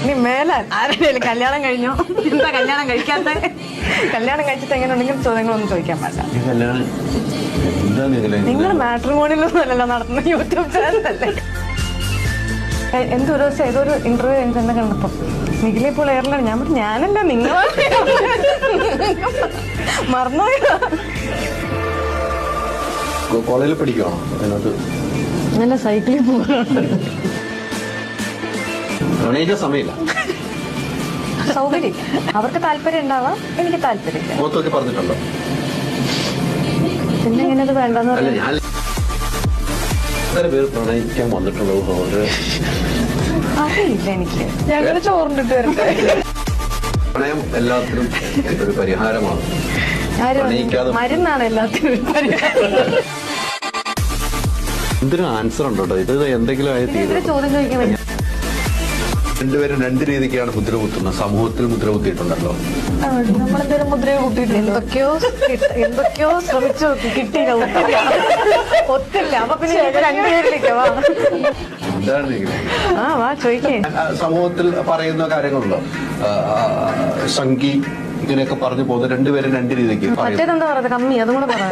ഇനി മേലാൽ ആരുടെയും കല്യാണം കഴിഞ്ഞോ, എന്താ കല്യാണം കഴിക്കാത്ത, കല്യാണം കഴിച്ചിട്ട് എങ്ങനെ ഉണ്ടെങ്കിലും ചോദ്യങ്ങളൊന്നും ചോദിക്കാൻ പാടില്ല. നിങ്ങൾ മാട്രിമോണിയിലൊന്നുമല്ലല്ലോ നടത്തുന്ന യൂട്യൂബ് ചാനലല്ലേ. എന്തൊരു ദിവസം ഏതൊരു ഇന്റർവ്യൂ എനിക്ക് തന്നെ കണ്ടപ്പോ നിഖില ഇപ്പോൾ എയർലൈൻ, ഞാൻ പറഞ്ഞു ഞാനല്ല നിങ്ങൾ മറന്നുപോയതാ. കോളേജിൽ പഠിക്കണോ? അതിനകത്ത് നല്ല സൈക്കിളിൽ പോകാറുണ്ട്. സമയമില്ല, സൗകര്യം അവർക്ക് താല്പര്യം ഉണ്ടാവാം, എനിക്ക് താല്പര്യമില്ല. മുഖത്തൊക്കെ പറഞ്ഞിട്ടുണ്ടോ? പിന്നെ ഇങ്ങനെ അത് വേണ്ടെന്ന് അല്ല, പറഞ്ഞു. ഞാൻ എത്ര പേര് പ്രണയിക്കാൻ വന്നിട്ടുള്ളത് അറിയില്ല എനിക്ക്. ഞങ്ങൾ ചോറിട്ട് വരട്ടെ. പ്രണയം എല്ലാത്തിനും ഒരു പരിഹാരമാണ്. പ്രണയിക്കാതെ മരുന്നാണ് എല്ലാത്തിനും ഒരു പരിഹാരം. എന്തിനും ആൻസർ ഉണ്ടോ? ഇത് എന്തെങ്കിലും ആയി പിന്നെ ഇതിന് ചോദ്യം ചോദിക്കാൻ പറ്റും. രണ്ടുപേരും രണ്ട് രീതിക്കാണ് മുദ്ര കുത്തുന്നത്. സമൂഹത്തിൽ മുദ്ര കുത്തിയിട്ടുണ്ടല്ലോ. നമ്മളെന്തായാലും മുദ്രയെ കൂട്ടിയിട്ടില്ല. എന്തൊക്കെയോ ശ്രമിച്ചു നോക്കി, കിട്ടിയില്ല, ഒത്തില്ല. അപ്പൊ പിന്നെ രണ്ടുപേരിലേക്ക് വാ. എന്താണ് ഇങ്ങനെ? വാ ചോദിക്കേ. സമൂഹത്തിൽ പറയുന്ന കാര്യങ്ങളുണ്ടോ? സംഗി ഇങ്ങനെയൊക്കെ പറഞ്ഞു പോകുന്നത് രണ്ടുപേരും രണ്ട് രീതിക്ക്. മറ്റേതെന്താ പറയുന്നത്, കമ്മി, അതും കൂടെ പറയാം.